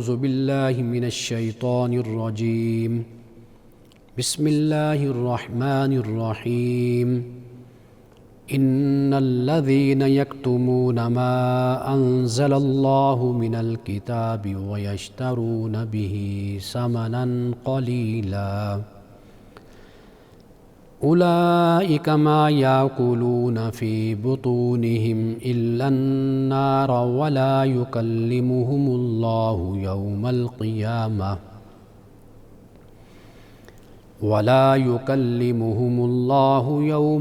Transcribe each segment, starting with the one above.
أعوذ بالله من الشيطان الرجيم بسم الله الرحمن الرحيم إن الذين يكتمون ما أنزل الله من الكتاب ويشترون به ثمنا قليلا أولئك ما يأكلون في بطونهم إلا النار ولا يكلمهم الله يوم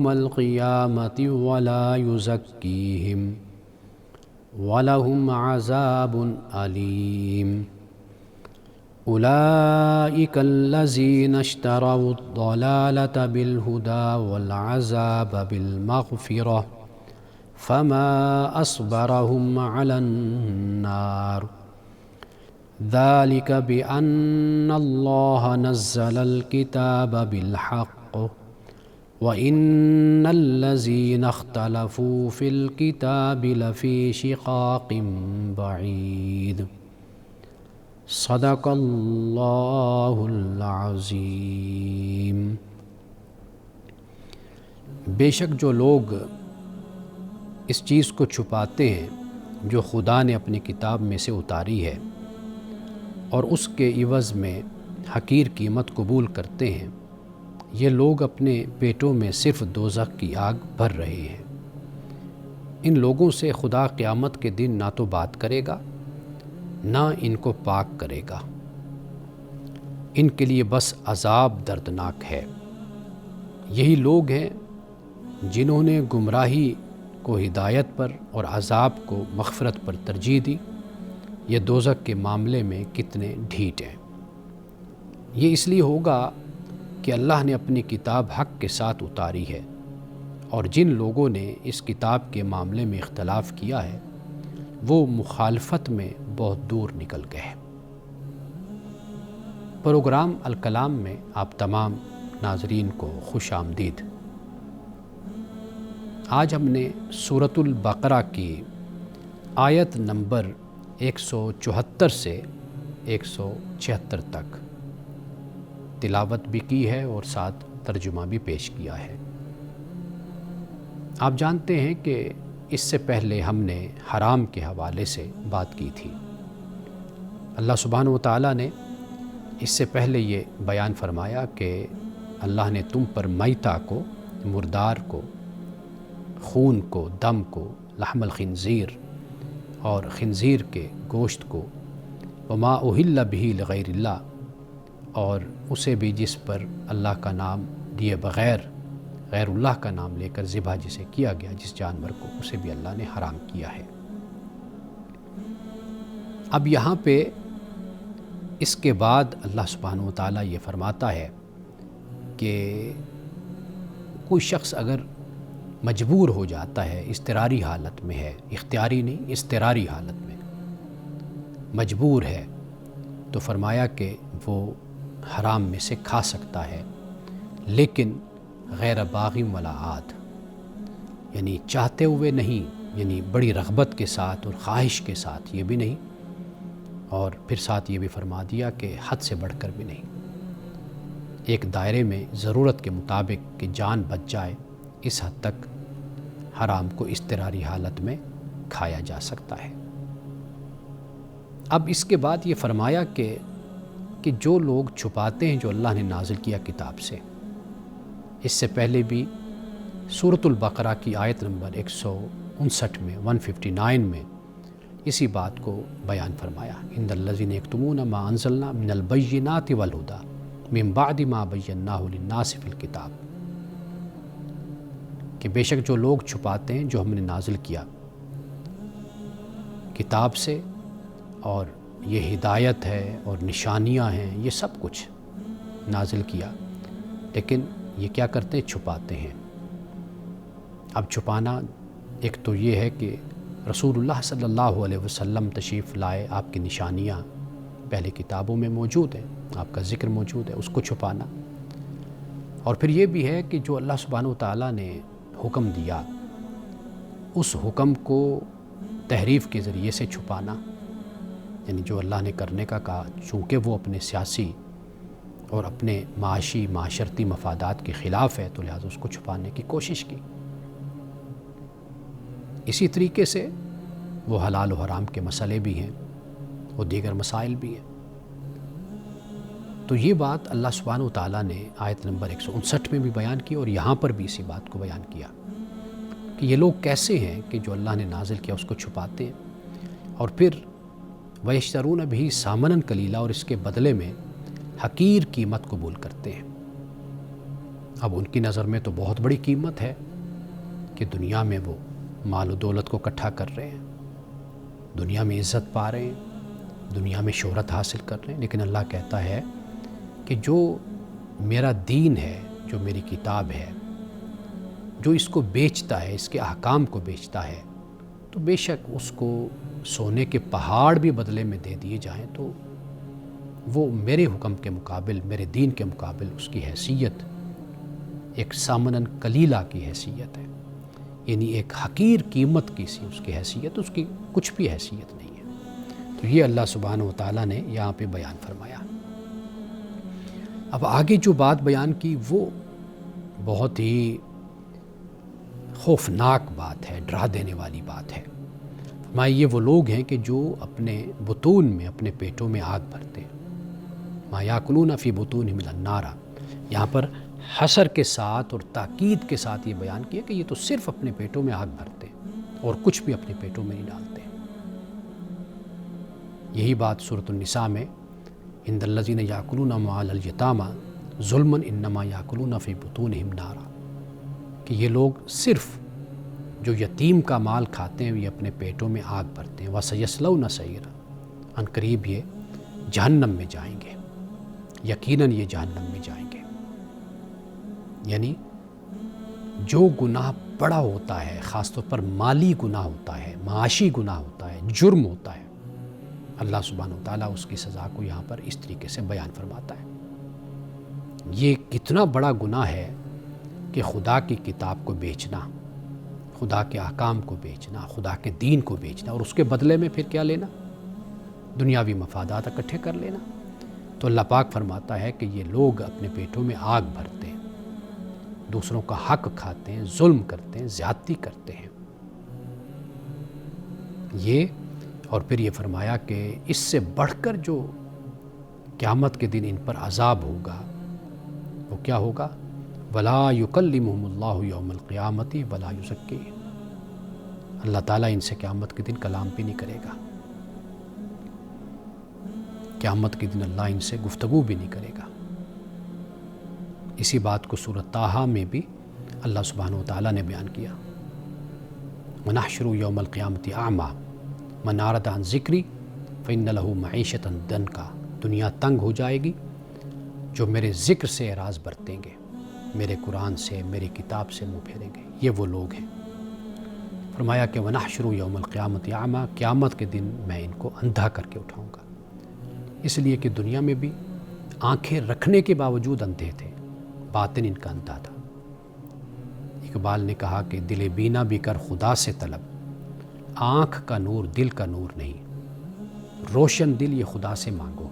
القيامة ولا يزكيهم ولهم عذاب أليم أولئك الذين اشتروا الضلالة بالهدى والعذاب بالمغفرة فما أصبرهم على النار ذلك بأن الله نزل الكتاب بالحق وإن الذين اختلفوا في الكتاب لفي شقاق بعيد صدق اللہ العظیم۔ بے شک جو لوگ اس چیز کو چھپاتے ہیں جو خدا نے اپنی کتاب میں سے اتاری ہے اور اس کے عوض میں حقیر قیمت قبول کرتے ہیں، یہ لوگ اپنے پیٹوں میں صرف دوزخ کی آگ بھر رہے ہیں۔ ان لوگوں سے خدا قیامت کے دن نہ تو بات کرے گا نہ ان کو پاک کرے گا، ان کے لیے بس عذاب دردناک ہے۔ یہی لوگ ہیں جنہوں نے گمراہی کو ہدایت پر اور عذاب کو مغفرت پر ترجیح دی، یہ دوزخ کے معاملے میں کتنے ڈھیٹ ہیں۔ یہ اس لیے ہوگا کہ اللہ نے اپنی کتاب حق کے ساتھ اتاری ہے، اور جن لوگوں نے اس کتاب کے معاملے میں اختلاف کیا ہے وہ مخالفت میں بہت دور نکل گئے۔ پروگرام الکلام میں آپ تمام ناظرین کو خوش آمدید۔ آج ہم نے سورۃ البقرہ کی آیت نمبر 174 سے 176 تک تلاوت بھی کی ہے اور ساتھ ترجمہ بھی پیش کیا ہے۔ آپ جانتے ہیں کہ اس سے پہلے ہم نے حرام کے حوالے سے بات کی تھی۔ اللہ سبحانہ و تعالیٰ نے اس سے پہلے یہ بیان فرمایا کہ اللہ نے تم پر میتہ کو، مردار کو، خون کو، دم کو، لحم الخنزیر اور خنزیر کے گوشت کو، وما اہل بہ لغیر اللہ، اور اسے بھی جس پر اللہ کا نام لیے بغیر غیر اللہ کا نام لے کر ذبح جسے کیا گیا، جس جانور کو، اسے بھی اللہ نے حرام کیا ہے۔ اب یہاں پہ اس کے بعد اللہ سبحانہ و تعالیٰ یہ فرماتا ہے کہ کوئی شخص اگر مجبور ہو جاتا ہے، اضطراری حالت میں ہے، اختیاری نہیں، اضطراری حالت میں مجبور ہے، تو فرمایا کہ وہ حرام میں سے کھا سکتا ہے، لیکن غیر باغی ولا عاد، یعنی چاہتے ہوئے نہیں، یعنی بڑی رغبت کے ساتھ اور خواہش کے ساتھ یہ بھی نہیں، اور پھر ساتھ یہ بھی فرما دیا کہ حد سے بڑھ کر بھی نہیں، ایک دائرے میں ضرورت کے مطابق کہ جان بچ جائے، اس حد تک حرام کو اضطراری حالت میں کھایا جا سکتا ہے۔ اب اس کے بعد یہ فرمایا کہ جو لوگ چھپاتے ہیں جو اللہ نے نازل کیا کتاب سے، اس سے پہلے بھی سورۃ البقرہ کی آیت نمبر 159 میں 159 میں اسی بات کو بیان فرمایا، ان الذین یکتمون ما انزلنا من البینات والہدی من بعد ما بیناہ للناس فی الکتاب، کہ بے شک جو لوگ چھپاتے ہیں جو ہم نے نازل کیا کتاب سے، اور یہ ہدایت ہے اور نشانیاں ہیں، یہ سب کچھ نازل کیا، لیکن یہ کیا کرتے ہیں؟ چھپاتے ہیں۔ اب چھپانا ایک تو یہ ہے کہ رسول اللہ صلی اللہ علیہ وسلم تشریف لائے، آپ کی نشانیاں پہلے کتابوں میں موجود ہیں، آپ کا ذکر موجود ہے، اس کو چھپانا، اور پھر یہ بھی ہے کہ جو اللہ سبحانہ و تعالیٰ نے حکم دیا اس حکم کو تحریف کے ذریعے سے چھپانا، یعنی جو اللہ نے کرنے کا کہا، چونکہ وہ اپنے سیاسی اور اپنے معاشی معاشرتی مفادات کے خلاف ہے تو لہٰذا اس کو چھپانے کی کوشش کی۔ اسی طریقے سے وہ حلال و حرام کے مسئلے بھی ہیں، وہ دیگر مسائل بھی ہیں۔ تو یہ بات اللہ سبحانہ وتعالیٰ نے آیت نمبر 159 میں بھی بیان کی اور یہاں پر بھی اسی بات کو بیان کیا کہ یہ لوگ کیسے ہیں کہ جو اللہ نے نازل کیا اس کو چھپاتے ہیں اور پھر وَيَشْتَرُونَ بِهِ ثَمَنًا قَلِيلًا، اور اس کے بدلے میں حقیر قیمت قبول کرتے ہیں۔ اب ان کی نظر میں تو بہت بڑی قیمت ہے کہ دنیا میں وہ مال و دولت کو اکٹھا کر رہے ہیں، دنیا میں عزت پا رہے ہیں، دنیا میں شہرت حاصل کر رہے ہیں، لیکن اللہ کہتا ہے کہ جو میرا دین ہے، جو میری کتاب ہے، جو اس کو بیچتا ہے، اس کے احکام کو بیچتا ہے، تو بے شک اس کو سونے کے پہاڑ بھی بدلے میں دے دیے جائیں تو وہ میرے حکم کے مقابل، میرے دین کے مقابل اس کی حیثیت ایک ثمناً قلیلہ کی حیثیت ہے، یعنی ایک حقیر قیمت کی سی اس کی حیثیت، اس کی کچھ بھی حیثیت نہیں ہے۔ تو یہ اللہ سبحانہ وتعالیٰ نے یہاں پہ بیان فرمایا۔ اب آگے جو بات بیان کی وہ بہت ہی خوفناک بات ہے، ڈرا دینے والی بات ہے۔ فرمایا یہ وہ لوگ ہیں کہ جو اپنے بطون میں، اپنے پیٹوں میں آگ بھرتے ہیں۔ ما یاکلون فی بطونہم النار، یہاں پر حصر کے ساتھ اور تاکید کے ساتھ یہ بیان کیا کہ یہ تو صرف اپنے پیٹوں میں آگ بھرتے ہیں اور کچھ بھی اپنے پیٹوں میں نہیں ڈالتے۔ یہی بات سورۃ النساء میں ان الذین یاکلون اموال الیتامی ظلما انما یاکلون فی بطونہم نارا، کہ یہ لوگ صرف جو یتیم کا مال کھاتے ہیں یہ اپنے پیٹوں میں آگ بھرتے ہیں۔ وَسَيَصْلَوْنَ سَعِيرًا، ان قریب یہ جہنم میں جائیں گے، یقیناً یہ جہنم میں جائیں گے۔ یعنی جو گناہ بڑا ہوتا ہے، خاص طور پر مالی گناہ ہوتا ہے، معاشی گناہ ہوتا ہے، جرم ہوتا ہے، اللہ سبحانہ وتعالیٰ اس کی سزا کو یہاں پر اس طریقے سے بیان فرماتا ہے۔ یہ کتنا بڑا گناہ ہے کہ خدا کی کتاب کو بیچنا، خدا کے احکام کو بیچنا، خدا کے دین کو بیچنا اور اس کے بدلے میں پھر کیا لینا؟ دنیاوی مفادات اکٹھے کر لینا۔ تو اللہ پاک فرماتا ہے کہ یہ لوگ اپنے پیٹوں میں آگ بھرتے ہیں، دوسروں کا حق کھاتے ہیں، ظلم کرتے ہیں، زیادتی کرتے ہیں۔ یہ اور پھر یہ فرمایا کہ اس سے بڑھ کر جو قیامت کے دن ان پر عذاب ہوگا وہ کیا ہوگا؟ وَلَا يُكَلِّمُهُمُ اللَّهُ يَوْمَ الْقِيَامَةِ وَلَا يُزَكِّيهِمْ، اللہ تعالیٰ ان سے قیامت کے دن کلام بھی نہیں کرے گا، قیامت کے دن اللہ ان سے گفتگو بھی نہیں کرے گا۔ اسی بات کو سورۃ طٰہٰ میں بھی اللہ سبحانہ وتعالیٰ نے بیان کیا، وَنَحْشُرُ يَوْمَ الْقِيَامَةِ أَعْمَىٰ مَنْ أَعْرَضَ عَنْ ذِكْرِي فَإِنَّ لَهُ مَعِيشَةً ضَنْكًا، دنیا تنگ ہو جائے گی جو میرے ذکر سے اعراض برتیں گے، میرے قرآن سے، میری کتاب سے منہ پھیریں گے، یہ وہ لوگ ہیں۔ فرمایا کہ وَنَحْشُرُ يَوْمَ الْقِيَامَةِ أَعْمَىٰ، قیامت کے دن میں ان کو اندھا کر کے اٹھاؤں گا، اس لیے کہ دنیا میں بھی آنکھیں رکھنے کے باوجود اندھے تھے، باطن ان کا اندھا تھا۔ اقبال نے کہا کہ دل بینا بھی کر خدا سے طلب، آنکھ کا نور دل کا نور نہیں، روشن دل یہ خدا سے مانگو،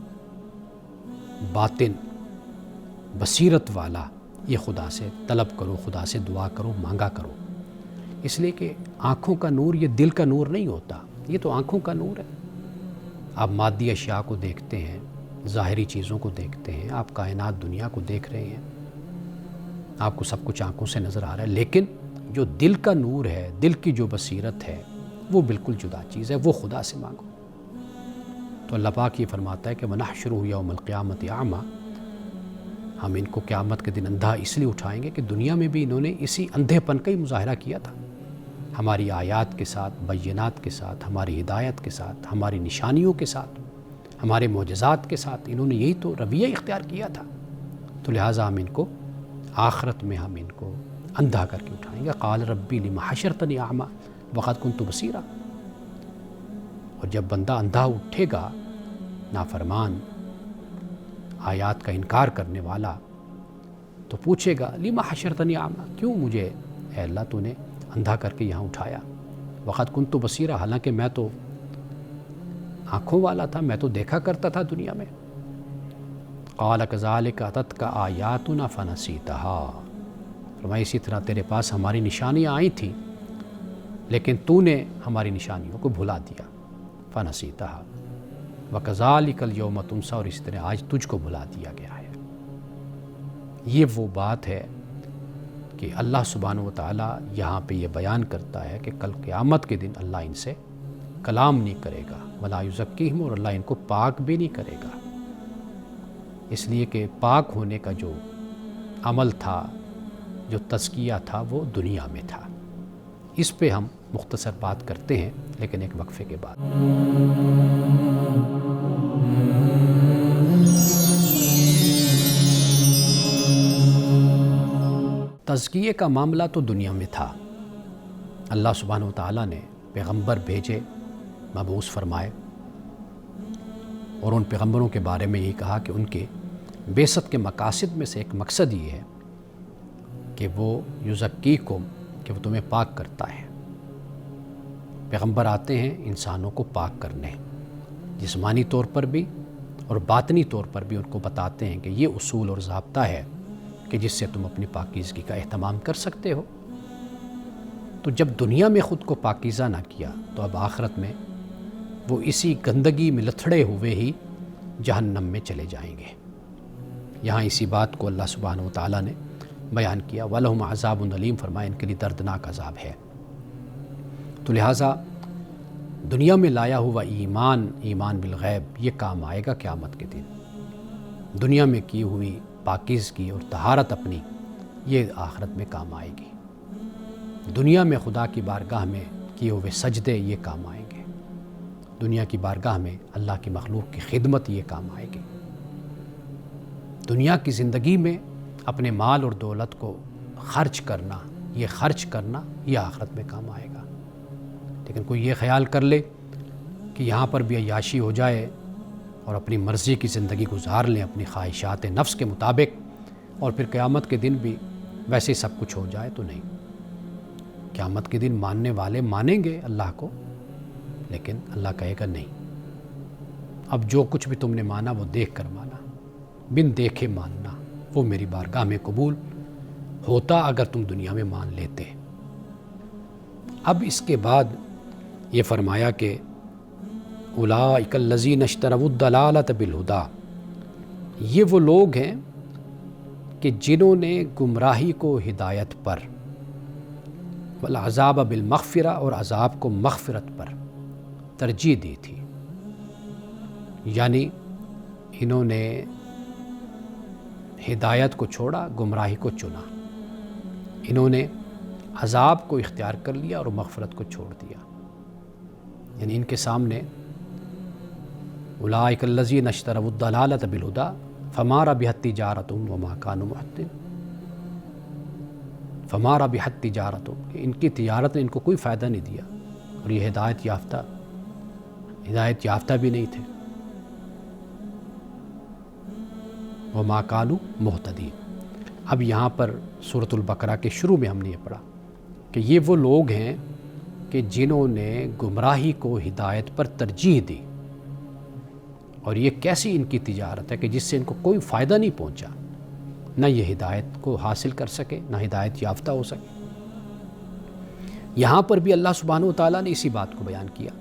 باطن بصیرت والا یہ خدا سے طلب کرو، خدا سے دعا کرو، مانگا کرو، اس لیے کہ آنکھوں کا نور یہ دل کا نور نہیں ہوتا، یہ تو آنکھوں کا نور ہے۔ آپ مادی اشیاء کو دیکھتے ہیں، ظاہری چیزوں کو دیکھتے ہیں، آپ کائنات دنیا کو دیکھ رہے ہیں، آپ کو سب کچھ آنکھوں سے نظر آ رہا ہے، لیکن جو دل کا نور ہے، دل کی جو بصیرت ہے وہ بالکل جدا چیز ہے، وہ خدا سے مانگو۔ تو اللہ پاک یہ فرماتا ہے کہ وَنَحْشُرُهُ يَوْمَ الْقِيَامَةِ أَعْمَىٰ، ہم ان کو قیامت کے دن اندھا اس لیے اٹھائیں گے کہ دنیا میں بھی انہوں نے اسی اندھے پن کا ہی مظاہرہ کیا تھا، ہماری آیات کے ساتھ، بینات کے ساتھ، ہماری ہدایت کے ساتھ، ہماری نشانیوں کے ساتھ، ہمارے معجزات کے ساتھ انہوں نے یہی تو رویہ اختیار کیا تھا، تو لہٰذا ہم ان کو آخرت میں ہم ان کو اندھا کر کے اٹھائیں گے۔ قال ربی لم حشرتنی اعمیٰ وقد کنت بصیرا، اور جب بندہ اندھا اٹھے گا، نافرمان، آیات کا انکار کرنے والا، تو پوچھے گا لم حشرتنی اعمیٰ، کیوں مجھے اے اللہ تو نے اندھا کر کے یہاں اٹھایا؟ وقد کنت بصیرا، حالانکہ میں تو آنکھوں والا تھا، میں تو دیکھا کرتا تھا دنیا میں۔ قال کذالک اتتک آیاتنا فنسیتها، فرمایا اسی طرح تیرے پاس ہماری نشانیاں آئی تھیں لیکن تو نے ہماری نشانیوں کو بھلا دیا۔ فنسیتها وکذالک الیوم تنسی، اور اس طرح آج تجھ کو بھلا دیا گیا ہے۔ یہ وہ بات ہے کہ اللہ سبحانہ و تعالیٰ یہاں پہ یہ بیان کرتا ہے کہ کل قیامت کے دن اللہ ان سے کلام نہیں کرے گا، ولا یزکیہم، اور اللہ ان کو پاک بھی نہیں کرے گا، اس لیے کہ پاک ہونے کا جو عمل تھا، جو تزکیہ تھا، وہ دنیا میں تھا۔ اس پہ ہم مختصر بات کرتے ہیں لیکن ایک وقفے کے بعد۔ تزکیے کا معاملہ تو دنیا میں تھا، اللہ سبحانہ و تعالیٰ نے پیغمبر بھیجے، مبعوث فرمائے، اور ان پیغمبروں کے بارے میں یہی کہا کہ ان کے بعثت کے مقاصد میں سے ایک مقصد یہ ہے کہ وہ یزکیکم، کہ وہ تمہیں پاک کرتا ہے۔ پیغمبر آتے ہیں انسانوں کو پاک کرنے، جسمانی طور پر بھی اور باطنی طور پر بھی ان کو بتاتے ہیں کہ یہ اصول اور ضابطہ ہے کہ جس سے تم اپنی پاکیزگی کا اہتمام کر سکتے ہو۔ تو جب دنیا میں خود کو پاکیزہ نہ کیا تو اب آخرت میں وہ اسی گندگی میں لتھڑے ہوئے ہی جہنم میں چلے جائیں گے۔ یہاں اسی بات کو اللہ سبحانہ و تعالیٰ نے بیان کیا، وَلَهُمْ عَذَابٌ أَلِيمٌ، فرمایا ان کے لیے دردناک عذاب ہے۔ تو لہٰذا دنیا میں لایا ہوا ایمان بالغیب یہ کام آئے گا قیامت کے دن۔ دنیا میں کی ہوئی پاکیزگی اور طہارت اپنی یہ آخرت میں کام آئے گی۔ دنیا میں خدا کی بارگاہ میں کیے ہوئے سجدے یہ کام آئیں گے، دنیا کی بارگاہ میں اللہ کی مخلوق کی خدمت یہ کام آئے گی۔ دنیا کی زندگی میں اپنے مال اور دولت کو خرچ کرنا یہ آخرت میں کام آئے گا۔ لیکن کوئی یہ خیال کر لے کہ یہاں پر بھی عیاشی ہو جائے اور اپنی مرضی کی زندگی گزار لیں اپنی خواہشات نفس کے مطابق، اور پھر قیامت کے دن بھی ویسے سب کچھ ہو جائے، تو نہیں۔ قیامت کے دن ماننے والے مانیں گے اللہ کو، لیکن اللہ کہے گا نہیں، اب جو کچھ بھی تم نے مانا وہ دیکھ کر مانا، بن دیکھے ماننا وہ میری بارگاہ میں قبول ہوتا اگر تم دنیا میں مان لیتے۔ اب اس کے بعد یہ فرمایا کہ اولئک الذین اشتروا الضلالۃ بالہدی، یہ وہ لوگ ہیں کہ جنہوں نے گمراہی کو ہدایت پر، والعذاب بالمغفرہ، اور عذاب کو مغفرت پر ترجیح دی تھی۔ یعنی انہوں نے ہدایت کو چھوڑا، گمراہی کو چنا، انہوں نے عذاب کو اختیار کر لیا اور مغفرت کو چھوڑ دیا۔ یعنی ان کے سامنے اولئک الذین اشتروا الضلالۃ بالہدی فما ربحت تجارتہم وما کانوا مہتدین، فما ربحت تجارتہم، ان کی تجارت نے ان کو کوئی فائدہ نہیں دیا، اور یہ ہدایت یافتہ بھی نہیں تھے، وما کانوا مہتدین۔ اب یہاں پر سورۃ البقرہ کے شروع میں ہم نے یہ پڑھا کہ یہ وہ لوگ ہیں کہ جنہوں نے گمراہی کو ہدایت پر ترجیح دی، اور یہ کیسی ان کی تجارت ہے کہ جس سے ان کو کوئی فائدہ نہیں پہنچا، نہ یہ ہدایت کو حاصل کر سکے نہ ہدایت یافتہ ہو سکے۔ یہاں پر بھی اللہ سبحانہ و تعالیٰ نے اسی بات کو بیان کیا،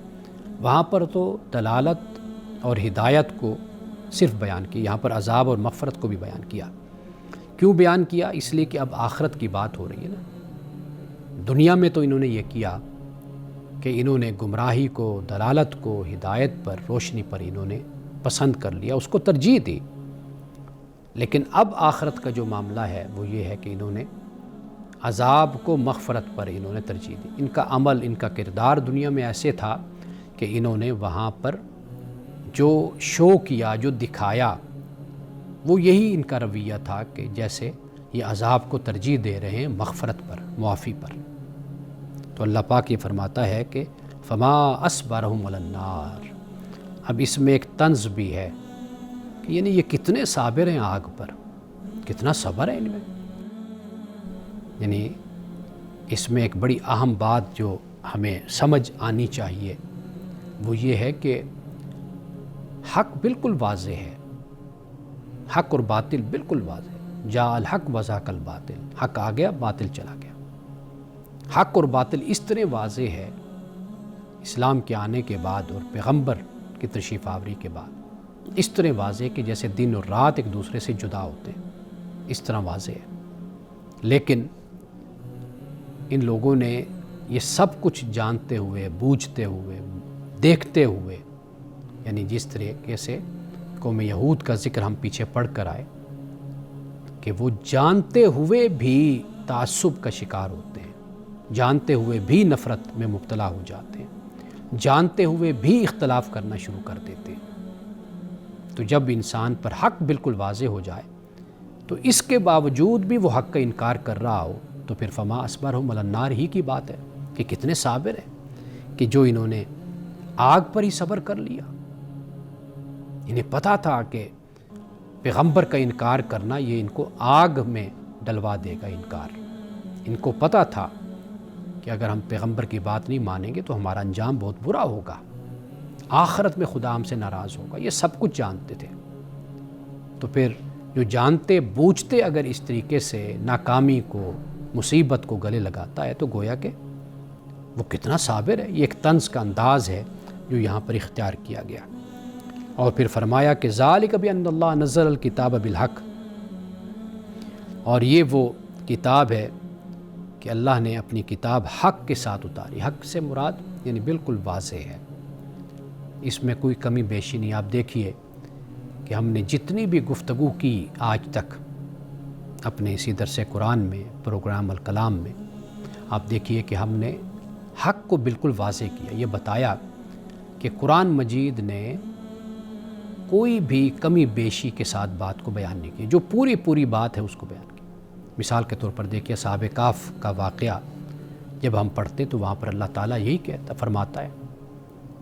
وہاں پر تو دلالت اور ہدایت کو صرف بیان کی، یہاں پر عذاب اور مغفرت کو بھی بیان کیا۔ کیوں بیان کیا؟ اس لیے کہ اب آخرت کی بات ہو رہی ہے نا۔ دنیا میں تو انہوں نے یہ کیا کہ انہوں نے گمراہی کو، دلالت کو ہدایت پر، روشنی پر انہوں نے پسند کر لیا، اس کو ترجیح دی۔ لیکن اب آخرت کا جو معاملہ ہے وہ یہ ہے کہ انہوں نے عذاب کو مغفرت پر انہوں نے ترجیح دی۔ ان کا عمل، ان کا کردار دنیا میں ایسے تھا کہ انہوں نے وہاں پر جو شو کیا، جو دکھایا، وہ یہی ان کا رویہ تھا کہ جیسے یہ عذاب کو ترجیح دے رہے ہیں مغفرت پر، معافی پر۔ تو اللہ پاک یہ فرماتا ہے کہ فما اصبرہم علی النار۔ اب اس میں ایک طنز بھی ہے کہ یعنی یہ کتنے صابر ہیں آگ پر، کتنا صبر ہے ان میں۔ یعنی اس میں ایک بڑی اہم بات جو ہمیں سمجھ آنی چاہیے وہ یہ ہے کہ حق بالکل واضح ہے، حق اور باطل بالکل واضح ہے۔ جاء الحق وزهق الباطل، حق آ گیا، باطل چلا گیا۔ حق اور باطل اس طرح واضح ہے اسلام کے آنے کے بعد اور پیغمبر کی تشریف آوری کے بعد، اس طرح واضح کہ جیسے دن اور رات ایک دوسرے سے جدا ہوتے ہیں، اس طرح واضح ہے۔ لیکن ان لوگوں نے یہ سب کچھ جانتے ہوئے، بوجھتے ہوئے، دیکھتے ہوئے، یعنی جس طریقے سے قوم یہود کا ذکر ہم پیچھے پڑھ کر آئے کہ وہ جانتے ہوئے بھی تعصب کا شکار ہوتے ہیں، جانتے ہوئے بھی نفرت میں مبتلا ہو جاتے ہیں، جانتے ہوئے بھی اختلاف کرنا شروع کر دیتے ہیں۔ تو جب انسان پر حق بالکل واضح ہو جائے تو اس کے باوجود بھی وہ حق کا انکار کر رہا ہو تو پھر فما اصبرہم علی النار ہی کی بات ہے کہ کتنے صابر ہیں کہ جو انہوں نے آگ پر ہی صبر کر لیا۔ انہیں پتہ تھا کہ پیغمبر کا انکار کرنا یہ ان کو آگ میں ڈلوا دے گا انکار۔ ان کو پتہ تھا کہ اگر ہم پیغمبر کی بات نہیں مانیں گے تو ہمارا انجام بہت برا ہوگا، آخرت میں خدا ہم سے ناراض ہوگا، یہ سب کچھ جانتے تھے۔ تو پھر جو جانتے بوجھتے اگر اس طریقے سے ناکامی کو، مصیبت کو گلے لگاتا ہے تو گویا کہ وہ کتنا صابر ہے۔ یہ ایک طنز کا انداز ہے جو یہاں پر اختیار کیا گیا۔ اور پھر فرمایا کہ ذالک بان اللہ نزل الکتاب بالحق، اور یہ وہ کتاب ہے کہ اللہ نے اپنی کتاب حق کے ساتھ اتاری۔ حق سے مراد یعنی بالکل واضح ہے، اس میں کوئی کمی بیشی نہیں۔ آپ دیکھیے کہ ہم نے جتنی بھی گفتگو کی آج تک اپنے اسی درس قرآن میں، پروگرام الکلام میں، آپ دیکھیے کہ ہم نے حق کو بالکل واضح کیا، یہ بتایا کہ قرآن مجید نے کوئی بھی کمی بیشی کے ساتھ بات کو بیان نہیں کی، جو پوری بات ہے اس کو بیان کی۔ مثال کے طور پر دیکھیے اصحاب کہف کا واقعہ جب ہم پڑھتے تو وہاں پر اللہ تعالیٰ یہی فرماتا ہے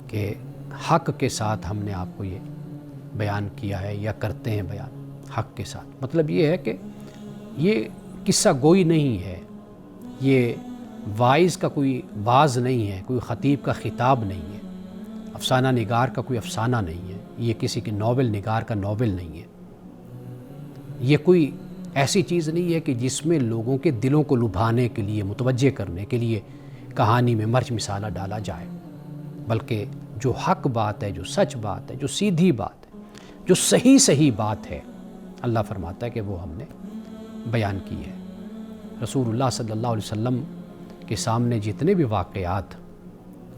کہ حق کے ساتھ ہم نے آپ کو یہ بیان کیا ہے یا کرتے ہیں بیان حق کے ساتھ۔ مطلب یہ ہے کہ یہ قصہ گوئی نہیں ہے، یہ واعظ کا کوئی واز نہیں ہے، کوئی خطیب کا خطاب نہیں ہے، افسانہ نگار کا کوئی افسانہ نہیں ہے، یہ کسی کی ناول نگار کا ناول نہیں ہے، یہ کوئی ایسی چیز نہیں ہے کہ جس میں لوگوں کے دلوں کو لبھانے کے لیے، متوجہ کرنے کے لیے کہانی میں مرچ مسالہ ڈالا جائے، بلکہ جو حق بات ہے، جو سچ بات ہے، جو سیدھی بات ہے، جو صحیح بات ہے، اللہ فرماتا ہے کہ وہ ہم نے بیان کی ہے۔ رسول اللہ صلی اللہ علیہ وسلم کے سامنے جتنے بھی واقعات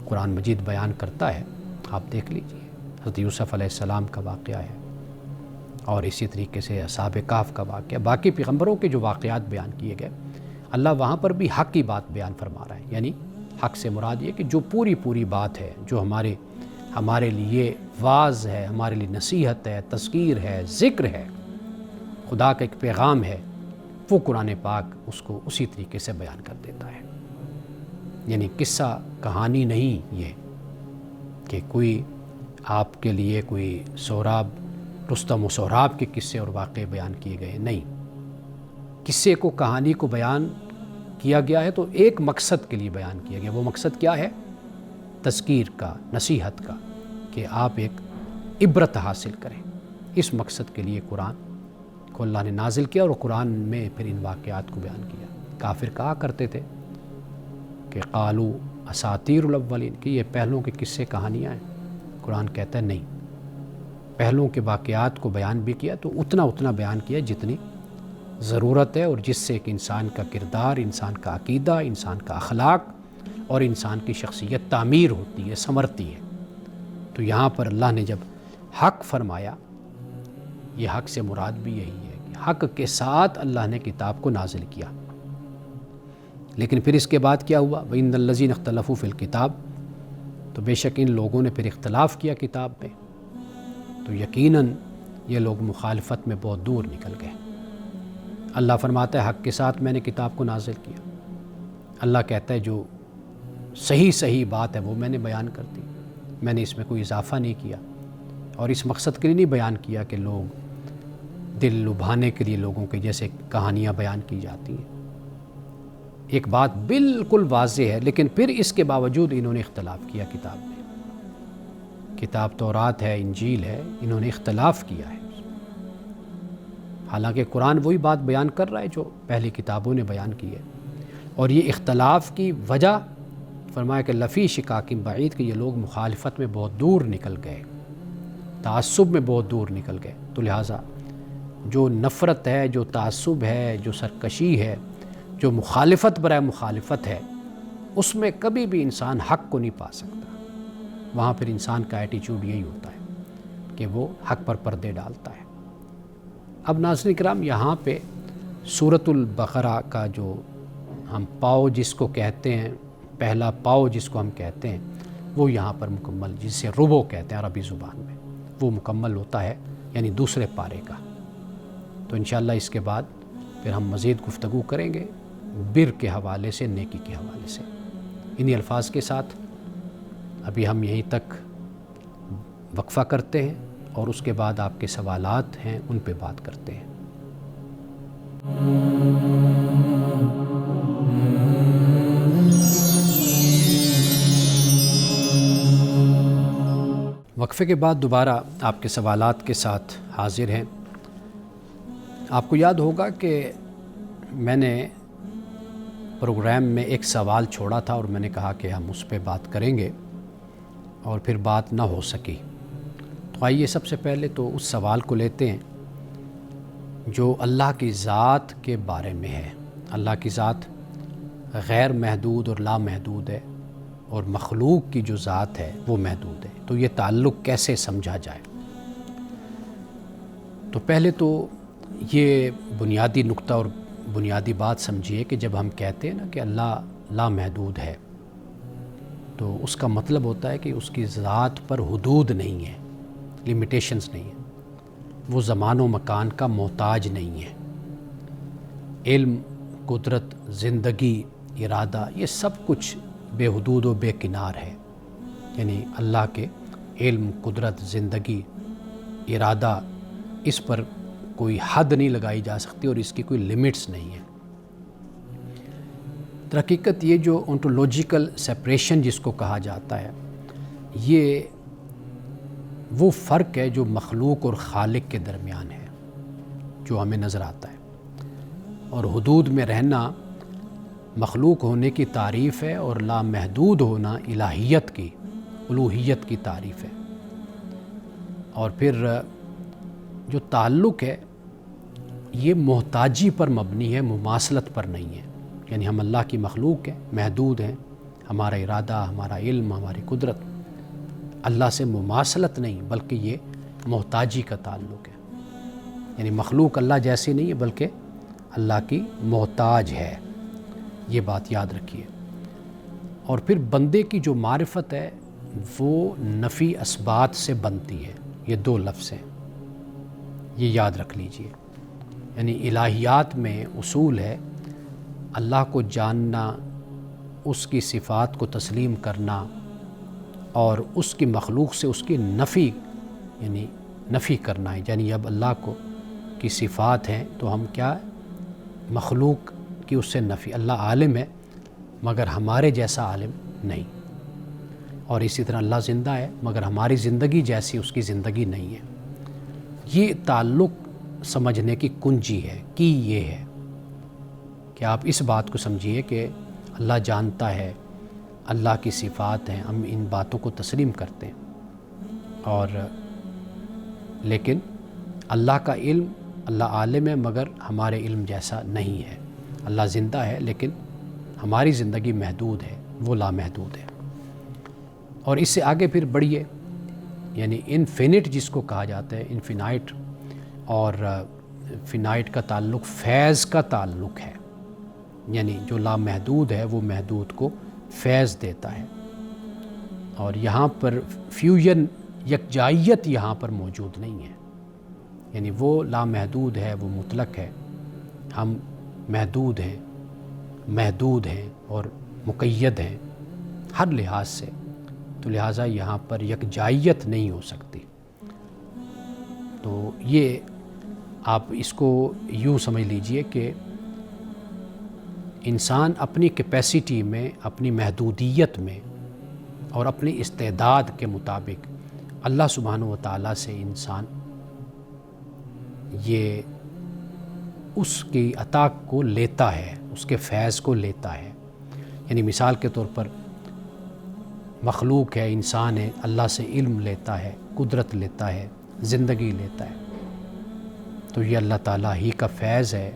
قرآن مجید بیان کرتا ہے آپ دیکھ لیجئے، حضرت یوسف علیہ السلام کا واقعہ ہے، اور اسی طریقے سے اصحاب کہف کا واقعہ، باقی پیغمبروں کے جو واقعات بیان کیے گئے، اللہ وہاں پر بھی حق کی بات بیان فرما رہا ہے۔ یعنی حق سے مراد یہ کہ جو پوری بات ہے، جو ہمارے لیے واعظ ہے، ہمارے لیے نصیحت ہے، تذکیر ہے، ذکر ہے، خدا کا ایک پیغام ہے، وہ قرآن پاک اس کو اسی طریقے سے بیان کر دیتا ہے۔ یعنی قصہ کہانی نہیں یہ کہ کوئی آپ کے لیے کوئی سہراب، رستم و سہراب کے قصے اور واقعے بیان کیے گئے، نہیں، قصے کو، کہانی کو بیان کیا گیا ہے تو ایک مقصد کے لیے بیان کیا گیا۔ وہ مقصد کیا ہے؟ تذکیر کا، نصیحت کا، کہ آپ ایک عبرت حاصل کریں۔ اس مقصد کے لیے قرآن کو اللہ نے نازل کیا اور قرآن میں پھر ان واقعات کو بیان کیا۔ کافر کہا کرتے تھے کہ قالوا اساطیر الاولین، کہ یہ پہلوں کے قصے کہانیاں ہیں۔ قرآن کہتا ہے نہیں، پہلوں کے واقعات کو بیان بھی کیا تو اتنا بیان کیا جتنی ضرورت ہے، اور جس سے ایک انسان کا کردار، انسان کا عقیدہ، انسان کا اخلاق اور انسان کی شخصیت تعمیر ہوتی ہے، سنورتی ہے۔ تو یہاں پر اللہ نے جب حق فرمایا، یہ حق سے مراد بھی یہی ہے کہ حق کے ساتھ اللہ نے کتاب کو نازل کیا۔ لیکن پھر اس کے بعد کیا ہوا؟ وَإِنَّ الَّذِينَ اخْتَلَفُوا فِي الْكِتَابِ، تو بے شک ان لوگوں نے پھر اختلاف کیا کتاب میں، تو یقیناً یہ لوگ مخالفت میں بہت دور نکل گئے۔ اللہ فرماتا ہے حق کے ساتھ میں نے کتاب کو نازل کیا۔ اللہ کہتا ہے جو صحیح بات ہے وہ میں نے بیان کر دی، میں نے اس میں کوئی اضافہ نہیں کیا، اور اس مقصد کے لیے نہیں بیان کیا کہ لوگ دل لبھانے کے لیے لوگوں کے جیسے کہانیاں بیان کی جاتی ہیں۔ ایک بات بالکل واضح ہے، لیکن پھر اس کے باوجود انہوں نے اختلاف کیا کتاب میں کتاب تورات ہے، انجیل ہے، انہوں نے اختلاف کیا ہے، حالانکہ قرآن وہی بات بیان کر رہا ہے جو پہلی کتابوں نے بیان کی ہے۔ اور یہ اختلاف کی وجہ فرمایا کہ لفی شقاق بعید، کہ یہ لوگ مخالفت میں بہت دور نکل گئے، تعصب میں بہت دور نکل گئے۔ تو لہٰذا جو نفرت ہے، جو تعصب ہے، جو سرکشی ہے، جو مخالفت برائے مخالفت ہے، اس میں کبھی بھی انسان حق کو نہیں پا سکتا۔ وہاں پھر انسان کا ایٹیچیوڈ یہی ہوتا ہے کہ وہ حق پر پردے ڈالتا ہے۔ اب ناظرین کرام، یہاں پہ سورۃ البقرہ کا جو ہم پاؤ جس کو کہتے ہیں، پہلا پاؤ جس کو ہم کہتے ہیں، وہ یہاں پر مکمل، جسے ربو کہتے ہیں عربی زبان میں، وہ مکمل ہوتا ہے، یعنی دوسرے پارے کا۔ تو انشاءاللہ اس کے بعد پھر ہم مزید گفتگو کریں گے بر کے حوالے سے، نیکی کے حوالے سے۔ انہی الفاظ کے ساتھ ابھی ہم یہیں تک وقفہ کرتے ہیں، اور اس کے بعد آپ کے سوالات ہیں ان پہ بات کرتے ہیں۔ وقفے کے بعد دوبارہ آپ کے سوالات کے ساتھ حاضر ہیں۔ آپ کو یاد ہوگا کہ میں نے پروگرام میں ایک سوال چھوڑا تھا، اور میں نے کہا کہ ہم اس پہ بات کریں گے، اور پھر بات نہ ہو سکی۔ تو آئیے سب سے پہلے تو اس سوال کو لیتے ہیں جو اللہ کی ذات کے بارے میں ہے۔ اللہ کی ذات غیر محدود اور لامحدود ہے، اور مخلوق کی جو ذات ہے وہ محدود ہے۔ تو یہ تعلق کیسے سمجھا جائے؟ تو پہلے تو یہ بنیادی نقطہ اور بنیادی بات سمجھیے کہ جب ہم کہتے ہیں نا کہ اللہ لامحدود ہے، تو اس کا مطلب ہوتا ہے کہ اس کی ذات پر حدود نہیں ہے، لمیٹیشنز نہیں ہیں، وہ زمان و مکان کا محتاج نہیں ہے۔ علم، قدرت، زندگی، ارادہ، یہ سب کچھ بے حدود و بے کنار ہے۔ یعنی اللہ کے علم، قدرت، زندگی، ارادہ، اس پر کوئی حد نہیں لگائی جا سکتی، اور اس کی کوئی لمٹس نہیں ہے۔ در حقیقت یہ جو اونٹولوجیکل سپریشن جس کو کہا جاتا ہے، یہ وہ فرق ہے جو مخلوق اور خالق کے درمیان ہے، جو ہمیں نظر آتا ہے۔ اور حدود میں رہنا مخلوق ہونے کی تعریف ہے، اور لامحدود ہونا الہیت کی، الوہیت کی تعریف ہے۔ اور پھر جو تعلق ہے یہ محتاجی پر مبنی ہے، مماثلت پر نہیں ہے۔ یعنی ہم اللہ کی مخلوق ہیں، محدود ہیں، ہمارا ارادہ، ہمارا علم، ہماری قدرت اللہ سے مماثلت نہیں، بلکہ یہ محتاجی کا تعلق ہے۔ یعنی مخلوق اللہ جیسی نہیں ہے، بلکہ اللہ کی محتاج ہے۔ یہ بات یاد رکھیے۔ اور پھر بندے کی جو معرفت ہے وہ نفی اسبات سے بنتی ہے۔ یہ دو لفظ ہیں، یہ یاد رکھ لیجئے۔ یعنی الہیات میں اصول ہے اللہ کو جاننا، اس کی صفات کو تسلیم کرنا، اور اس کی مخلوق سے اس کی نفی کرنا ہے۔ یعنی اب اللہ کو کی صفات ہیں تو ہم کیا، مخلوق کی اس سے نفی۔ اللہ عالم ہے مگر ہمارے جیسا عالم نہیں، اور اسی طرح اللہ زندہ ہے مگر ہماری زندگی جیسی اس کی زندگی نہیں ہے۔ یہ تعلق سمجھنے کی کنجی ہے، کی یہ ہے کہ آپ اس بات کو سمجھیے کہ اللہ جانتا ہے، اللہ کی صفات ہیں، ہم ان باتوں کو تسلیم کرتے ہیں، اور لیکن اللہ کا علم، اللہ عالم ہے مگر ہمارے علم جیسا نہیں ہے۔ اللہ زندہ ہے لیکن ہماری زندگی محدود ہے، وہ لامحدود ہے۔ اور اس سے آگے پھر بڑھیے، یعنی انفینٹ جس کو کہا جاتا ہے، انفینائٹ، اور فینائٹ کا تعلق فیض کا تعلق ہے۔ یعنی جو لامحدود ہے وہ محدود کو فیض دیتا ہے، اور یہاں پر فیوژن، یکجائیت یہاں پر موجود نہیں ہے۔ یعنی وہ لامحدود ہے، وہ مطلق ہے، ہم محدود ہیں اور مقید ہیں ہر لحاظ سے، تو لہٰذا یہاں پر یکجائیت نہیں ہو سکتی۔ تو یہ آپ اس کو یوں سمجھ لیجئے کہ انسان اپنی کیپیسٹی میں، اپنی محدودیت میں اور اپنی استعداد کے مطابق اللہ سبحانہ و تعالیٰ سے انسان یہ اس کی عطا کو لیتا ہے، اس کے فیض کو لیتا ہے۔ یعنی مثال کے طور پر مخلوق ہے، انسان ہے، اللہ سے علم لیتا ہے، قدرت لیتا ہے، زندگی لیتا ہے، تو یہ اللہ تعالیٰ ہی کا فیض ہے،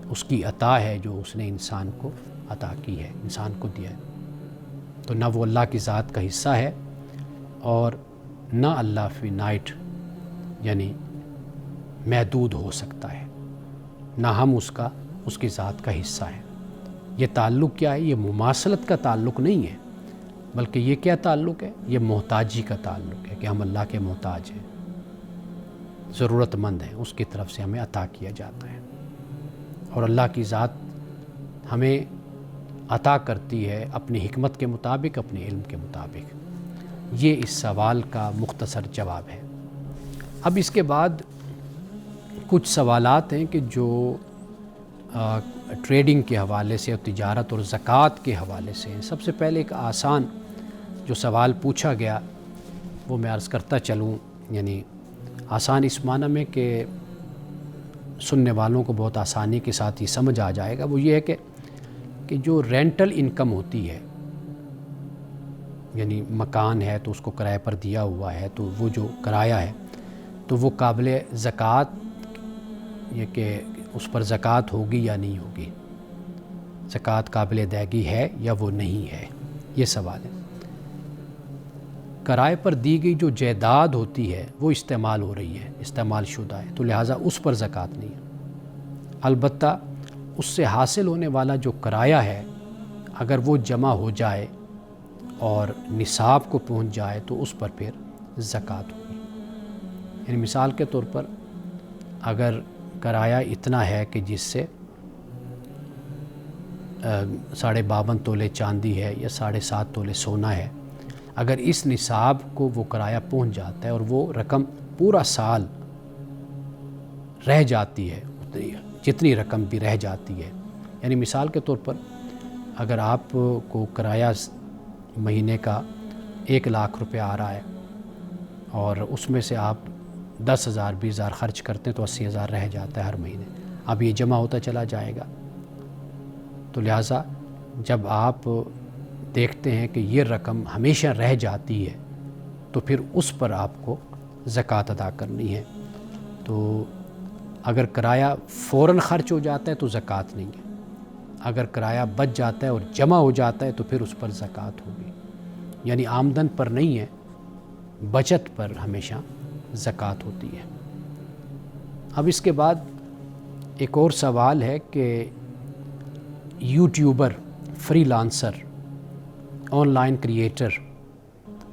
اس کی عطا ہے جو اس نے انسان کو عطا کی ہے، انسان کو دیا ہے۔ تو نہ وہ اللہ کی ذات کا حصہ ہے اور نہ اللہ فی نائٹ یعنی محدود ہو سکتا ہے، نہ ہم اس کی ذات کا حصہ ہیں۔ یہ تعلق کیا ہے؟ یہ مماثلت کا تعلق نہیں ہے، بلکہ یہ کیا تعلق ہے؟ یہ محتاجی کا تعلق ہے کہ ہم اللہ کے محتاج ہیں، ضرورت مند ہیں، اس کی طرف سے ہمیں عطا کیا جاتا ہے، اور اللہ کی ذات ہمیں عطا کرتی ہے اپنی حکمت کے مطابق، اپنے علم کے مطابق۔ یہ اس سوال کا مختصر جواب ہے۔ اب اس کے بعد کچھ سوالات ہیں کہ جو ٹریڈنگ کے حوالے سے اور تجارت اور زکوٰۃ کے حوالے سے ہیں۔ سب سے پہلے ایک آسان جو سوال پوچھا گیا وہ میں عرض کرتا چلوں، یعنی آسان اس معنی میں کہ سننے والوں کو بہت آسانی کے ساتھ یہ سمجھ آ جائے گا، وہ یہ ہے کہ جو رینٹل انکم ہوتی ہے، یعنی مکان ہے تو اس کو کرائے پر دیا ہوا ہے، تو وہ جو کرایہ ہے تو وہ قابل زکوٰۃ، یہ کہ اس پر زکوٰۃ ہوگی یا نہیں ہوگی، زکوٰۃ قابل ادائیگی ہے یا وہ نہیں ہے، یہ سوال ہے۔ کرائے پر دی گئی جو جائیداد ہوتی ہے وہ استعمال ہو رہی ہے، استعمال شدہ ہے، تو لہٰذا اس پر زکوٰۃ نہیں ہے۔ البتہ اس سے حاصل ہونے والا جو کرایہ ہے اگر وہ جمع ہو جائے اور نصاب کو پہنچ جائے تو اس پر پھر زکوٰۃ ہوگی۔ یعنی مثال کے طور پر اگر کرایہ اتنا ہے کہ جس سے 52.5 تولے چاندی ہے یا 7.5 تولے سونا ہے، اگر اس نصاب کو وہ کرایہ پہنچ جاتا ہے اور وہ رقم پورا سال رہ جاتی ہے، جتنی رقم بھی رہ جاتی ہے، یعنی مثال کے طور پر اگر آپ کو کرایہ مہینے کا 1 لاکھ روپے آ رہا ہے اور اس میں سے آپ 10,000 20,000 خرچ کرتے ہیں تو 80,000 رہ جاتا ہے ہر مہینے، اب یہ جمع ہوتا چلا جائے گا۔ تو لہٰذا جب آپ دیکھتے ہیں کہ یہ رقم ہمیشہ رہ جاتی ہے تو پھر اس پر آپ کو زکوٰۃ ادا کرنی ہے۔ تو اگر کرایہ فوراً خرچ ہو جاتا ہے تو زکوٰۃ نہیں ہے، اگر کرایہ بچ جاتا ہے اور جمع ہو جاتا ہے تو پھر اس پر زکوٰۃ ہوگی، یعنی آمدن پر نہیں ہے، بچت پر ہمیشہ زکوٰۃ ہوتی ہے۔ اب اس کے بعد ایک اور سوال ہے کہ YouTuber, freelancer, online creator,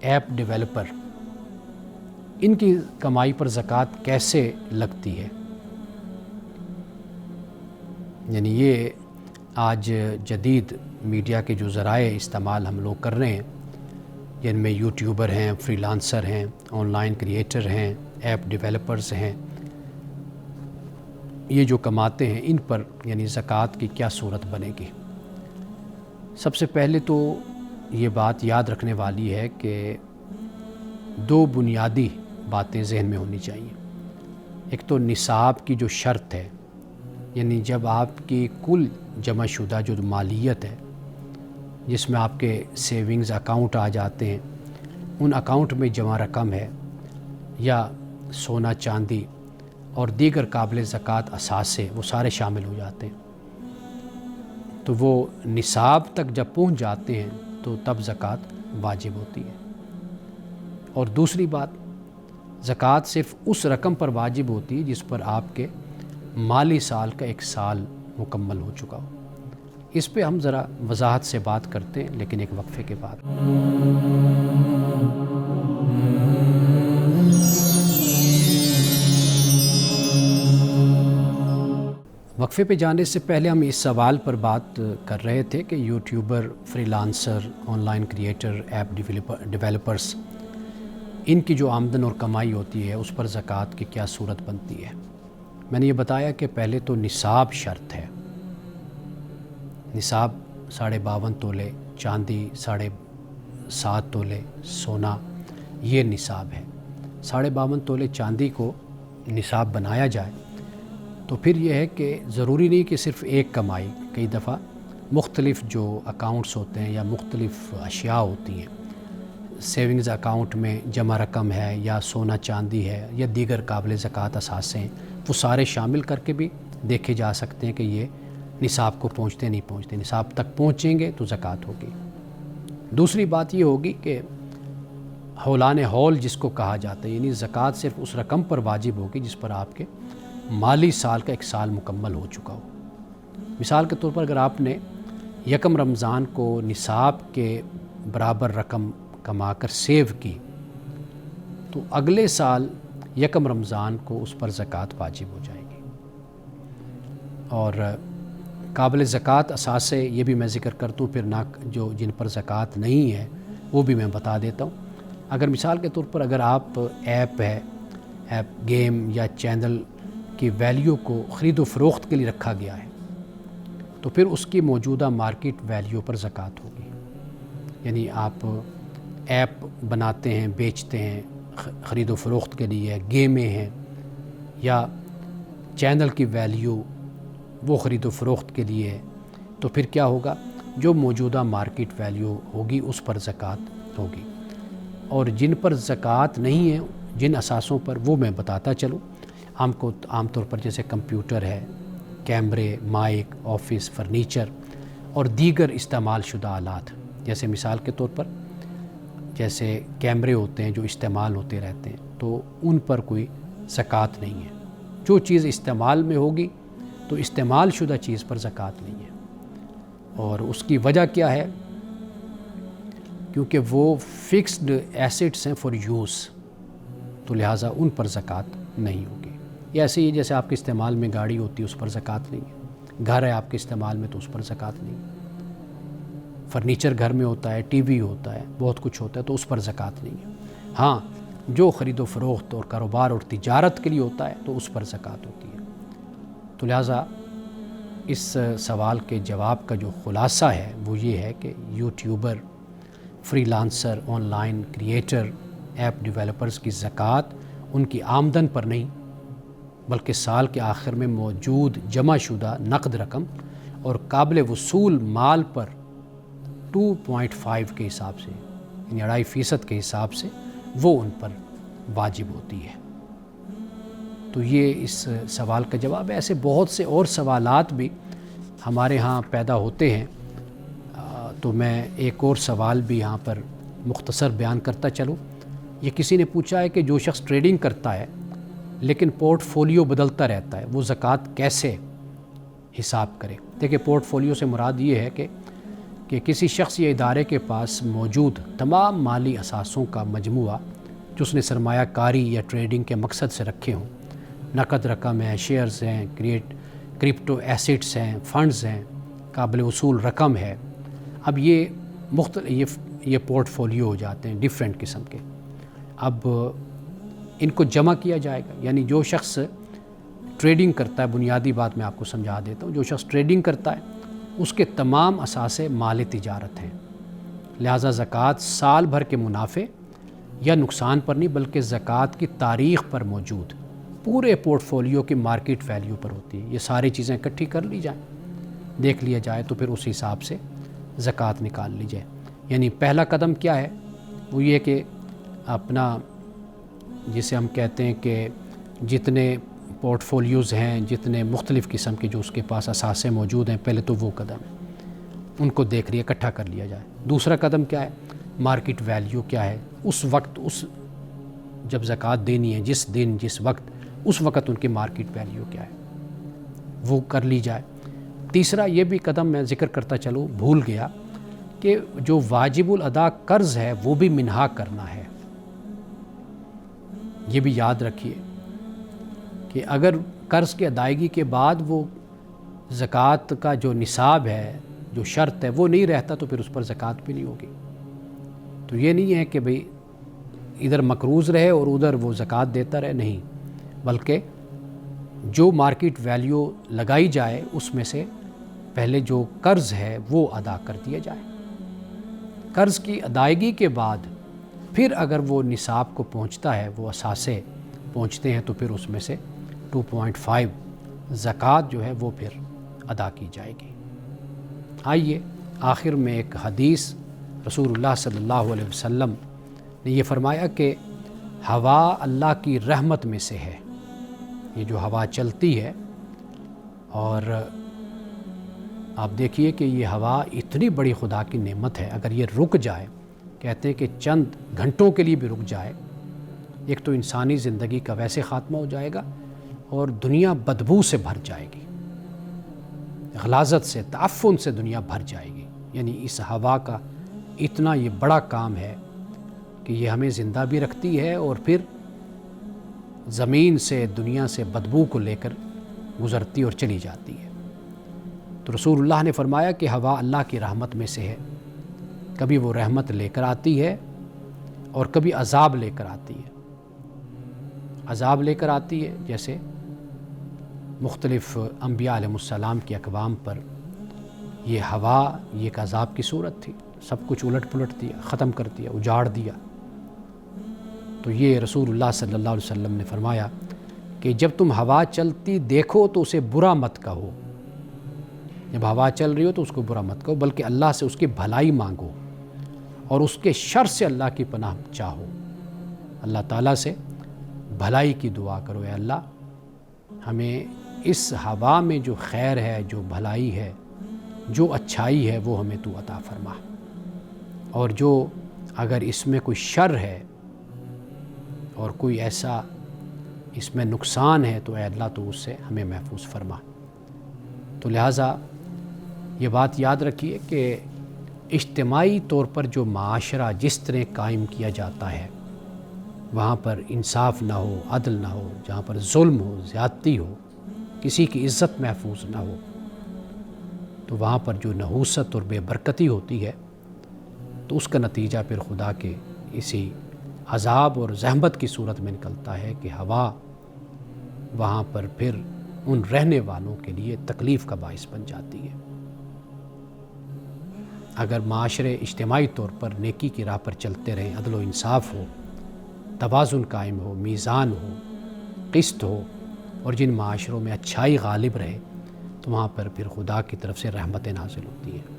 app developer, ان کی کمائی پر زکوٰۃ کیسے لگتی ہے؟ یعنی یہ آج جدید میڈیا کے جو ذرائع استعمال ہم لوگ کر رہے ہیں، جن میں یوٹیوبر ہیں، فری لانسر ہیں، آن لائن کریئٹر ہیں، ایپ ڈیولپرز ہیں، یہ جو کماتے ہیں ان پر یعنی زکوٰۃ کی کیا صورت بنے گی؟ سب سے پہلے تو یہ بات یاد رکھنے والی ہے کہ 2 بنیادی باتیں ذہن میں ہونی چاہیے۔ ایک تو نصاب کی جو شرط ہے، یعنی جب آپ کی کل جمع شدہ جو مالیت ہے جس میں آپ کے سیونگز اکاؤنٹ آ جاتے ہیں، ان اکاؤنٹ میں جمع رقم ہے یا سونا چاندی اور دیگر قابل زکوٰۃ اثاثے، وہ سارے شامل ہو جاتے ہیں، تو وہ نصاب تک جب پہنچ جاتے ہیں تو تب زکوٰۃ واجب ہوتی ہے۔ اور دوسری بات، زکوٰۃ صرف اس رقم پر واجب ہوتی ہے جس پر آپ کے مالی سال کا 1 سال مکمل ہو چکا ہو۔ اس پہ ہم ذرا وضاحت سے بات کرتے ہیں لیکن ایک وقفے کے بعد۔ وقفے پہ جانے سے پہلے ہم اس سوال پر بات کر رہے تھے کہ YouTuber, freelancer, online creator, app developers, ان کی جو آمدن اور کمائی ہوتی ہے اس پر زکوٰۃ کی کیا صورت بنتی ہے؟ میں نے یہ بتایا کہ پہلے تو نصاب شرط ہے، نصاب 52.5 تولے چاندی، 7.5 تولے سونا، یہ نصاب ہے۔ 52.5 تولے چاندی کو نصاب بنایا جائے تو پھر یہ ہے کہ ضروری نہیں کہ صرف ایک کمائی، کئی دفعہ مختلف جو اکاؤنٹس ہوتے ہیں یا مختلف اشیاء ہوتی ہیں، سیونگز اکاؤنٹ میں جمع رقم ہے یا سونا چاندی ہے یا دیگر قابل زکوٰۃ اثاثے ہیں، وہ سارے شامل کر کے بھی دیکھے جا سکتے ہیں کہ یہ نصاب کو پہنچتے نہیں پہنچتے، نصاب تک پہنچیں گے تو زکوٰۃ ہوگی۔ دوسری بات یہ ہوگی کہ ہولان ہول جس کو کہا جاتا ہے، یعنی زکوٰۃ صرف اس رقم پر واجب ہوگی جس پر آپ کے مالی سال کا 1 سال مکمل ہو چکا ہو۔ مثال کے طور پر اگر آپ نے 1 رمضان کو نصاب کے برابر رقم کما کر سیو کی تو اگلے سال 1 رمضان کو اس پر زکوٰۃ واجب ہو جائے گی۔ اور قابل زکوٰۃ اثاثے یہ بھی میں ذکر کرتا ہوں، پھر نہ جو جن پر زکوٰۃ نہیں ہے وہ بھی میں بتا دیتا ہوں۔ اگر مثال کے طور پر اگر آپ ایپ گیم یا چینل کی ویلیو کو خرید و فروخت کے لیے رکھا گیا ہے تو پھر اس کی موجودہ مارکیٹ ویلیو پر زکوٰۃ ہوگی۔ یعنی آپ ایپ بناتے ہیں، بیچتے ہیں خرید و فروخت کے لیے، گیمیں ہیں یا چینل کی ویلیو وہ خرید و فروخت کے لیے ہے، تو پھر کیا ہوگا، جو موجودہ مارکیٹ ویلیو ہوگی اس پر زکوٰۃ ہوگی۔ اور جن پر زکوٰۃ نہیں ہے، جن اثاثوں پر، وہ میں بتاتا چلوں۔ عام طور پر جیسے کمپیوٹر ہے، کیمرے، مائک، آفس، فرنیچر اور دیگر استعمال شدہ آلات، جیسے مثال کے طور پر جیسے کیمرے ہوتے ہیں جو استعمال ہوتے رہتے ہیں تو ان پر کوئی زکوٰۃ نہیں ہے۔ جو چیز استعمال میں ہوگی تو استعمال شدہ چیز پر زکوٰۃ نہیں ہے، اور اس کی وجہ کیا ہے، کیونکہ وہ فکسڈ ایسٹس ہیں فار یوز، تو لہٰذا ان پر زکوٰۃ نہیں ہوگی۔ یہ ایسے ہی جیسے آپ کے استعمال میں گاڑی ہوتی ہے اس پر زکوٰۃ نہیں ہے، گھر ہے آپ کے استعمال میں تو اس پر زکوٰۃ نہیں ہے، فرنیچر گھر میں ہوتا ہے، ٹی وی ہوتا ہے، بہت کچھ ہوتا ہے تو اس پر زکوٰۃ نہیں ہے۔ ہاں، جو خرید و فروخت اور کاروبار اور تجارت کے لیے ہوتا ہے تو اس پر زکوٰۃ ہوتی ہے۔ تو لہٰذا اس سوال کے جواب کا جو خلاصہ ہے وہ یہ ہے کہ YouTuber, freelancer, online creator, app developers کی زکوٰۃ ان کی آمدن پر نہیں بلکہ سال کے آخر میں موجود جمع شدہ نقد رقم اور قابل وصول مال پر 2.5 کے حساب سے، یعنی 2.5% کے حساب سے وہ ان پر واجب ہوتی ہے۔ تو یہ اس سوال کا جواب ہے۔ ایسے بہت سے اور سوالات بھی ہمارے ہاں پیدا ہوتے ہیں، تو میں ایک اور سوال بھی یہاں پر مختصر بیان کرتا چلوں۔ یہ کسی نے پوچھا ہے کہ جو شخص ٹریڈنگ کرتا ہے لیکن پورٹ فولیو بدلتا رہتا ہے، وہ زکوٰۃ کیسے حساب کرے؟ دیکھیں، پورٹ فولیو سے مراد یہ ہے کہ کسی شخص یا ادارے کے پاس موجود تمام مالی اثاثوں کا مجموعہ جو اس نے سرمایہ کاری یا ٹریڈنگ کے مقصد سے رکھے ہوں، نقد رقم ہے، شیئرز ہیں، کرپٹو ایسٹس ہیں، فنڈز ہیں، قابل وصول رقم ہے۔ اب یہ پورٹ فولیو ہو جاتے ہیں ڈیفرنٹ قسم کے۔ اب ان کو جمع کیا جائے گا، یعنی جو شخص ٹریڈنگ کرتا ہے، بنیادی بات میں آپ کو سمجھا دیتا ہوں، جو شخص ٹریڈنگ کرتا ہے اس کے تمام اثاثے مال تجارت ہیں، لہٰذا زکوٰۃ سال بھر کے منافع یا نقصان پر نہیں بلکہ زکوٰۃ کی تاریخ پر موجود پورے پورٹ فولیو کی مارکیٹ ویلیو پر ہوتی ہے۔ یہ ساری چیزیں اکٹھی کر لی جائیں، دیکھ لیا جائے تو پھر اس حساب سے زکوٰۃ نکال لی جائے۔ یعنی پہلا قدم کیا ہے، وہ یہ کہ اپنا، جسے ہم کہتے ہیں کہ جتنے پورٹ فولیوز ہیں، جتنے مختلف قسم کے جو اس کے پاس اثاثے موجود ہیں، پہلے تو وہ قدم ہے، ان کو دیکھ لیا، اکٹھا کر لیا جائے۔ دوسرا قدم کیا ہے، مارکیٹ ویلیو کیا ہے، اس وقت جب زکوٰۃ دینی ہے، جس دن جس وقت، اس وقت ان کی مارکیٹ ویلیو کیا ہے، وہ کر لی جائے۔ تیسرا یہ بھی قدم میں ذکر کرتا چلوں، بھول گیا، کہ جو واجب الادا قرض ہے وہ بھی منہا کرنا ہے۔ یہ بھی یاد رکھیے کہ اگر قرض کی ادائیگی کے بعد وہ زکوٰۃ کا جو نصاب ہے، جو شرط ہے، وہ نہیں رہتا تو پھر اس پر زکوٰۃ بھی نہیں ہوگی۔ تو یہ نہیں ہے کہ بھئی ادھر مقروض رہے اور ادھر وہ زکوٰۃ دیتا رہے، نہیں، بلکہ جو مارکیٹ ویلیو لگائی جائے اس میں سے پہلے جو قرض ہے وہ ادا کر دیا جائے۔ قرض کی ادائیگی کے بعد پھر اگر وہ نصاب کو پہنچتا ہے، وہ اثاثے پہنچتے ہیں، تو پھر اس میں سے 2.5 زکوٰۃ جو ہے وہ پھر ادا کی جائے گی۔ آئیے آخر میں ایک حدیث رسول اللہ صلی اللہ علیہ وسلم نے یہ فرمایا کہ ہوا اللہ کی رحمت میں سے ہے۔ یہ جو ہوا چلتی ہے، اور آپ دیکھیے کہ یہ ہوا اتنی بڑی خدا کی نعمت ہے، اگر یہ رک جائے، کہتے ہیں کہ چند گھنٹوں کے لیے بھی رک جائے، ایک تو انسانی زندگی کا ویسے خاتمہ ہو جائے گا، اور دنیا بدبو سے بھر جائے گی، غلاظت سے، تعفن سے دنیا بھر جائے گی۔ یعنی اس ہوا کا اتنا یہ بڑا کام ہے کہ یہ ہمیں زندہ بھی رکھتی ہے، اور پھر زمین سے، دنیا سے بدبو کو لے کر گزرتی اور چلی جاتی ہے۔ تو رسول اللہ نے فرمایا کہ ہوا اللہ کی رحمت میں سے ہے، کبھی وہ رحمت لے کر آتی ہے اور کبھی عذاب لے کر آتی ہے۔ عذاب لے کر آتی ہے، جیسے مختلف انبیاء علیہ السلام کی اقوام پر یہ ہوا یہ ایک عذاب کی صورت تھی، سب کچھ الٹ پلٹ دیا، ختم کر دیا، اجاڑ دیا۔ تو یہ رسول اللہ صلی اللہ علیہ وسلم نے فرمایا کہ جب تم ہوا چلتی دیکھو تو اسے برا مت کہو، جب ہوا چل رہی ہو تو اس کو برا مت کہو، بلکہ اللہ سے اس کی بھلائی مانگو اور اس کے شر سے اللہ کی پناہ چاہو۔ اللہ تعالیٰ سے بھلائی کی دعا کرو، اے اللہ ہمیں اس ہوا میں جو خیر ہے، جو بھلائی ہے، جو اچھائی ہے، وہ ہمیں تو عطا فرما، اور جو اگر اس میں کوئی شر ہے اور کوئی ایسا اس میں نقصان ہے، تو اے اللہ تو اس سے ہمیں محفوظ فرما۔ تو لہٰذا یہ بات یاد رکھیے کہ اجتماعی طور پر جو معاشرہ جس طرح قائم کیا جاتا ہے، وہاں پر انصاف نہ ہو، عدل نہ ہو، جہاں پر ظلم ہو، زیادتی ہو، کسی کی عزت محفوظ نہ ہو، تو وہاں پر جو نحوست اور بے برکتی ہوتی ہے، تو اس کا نتیجہ پھر خدا کے اسی عذاب اور زحمت کی صورت میں نکلتا ہے کہ ہوا وہاں پر پھر ان رہنے والوں کے لیے تکلیف کا باعث بن جاتی ہے۔ اگر معاشرے اجتماعی طور پر نیکی کی راہ پر چلتے رہیں، عدل و انصاف ہو، توازن قائم ہو، میزان ہو، قسط ہو، اور جن معاشروں میں اچھائی غالب رہے، تو وہاں پر پھر خدا کی طرف سے رحمتیں نازل ہوتی ہیں۔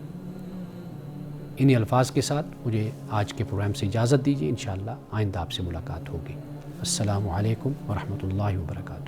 انہی الفاظ کے ساتھ مجھے آج کے پروگرام سے اجازت دیجیے، انشاءاللہ آئندہ آپ سے ملاقات ہوگی۔ السلام علیکم ورحمۃ اللہ وبرکاتہ۔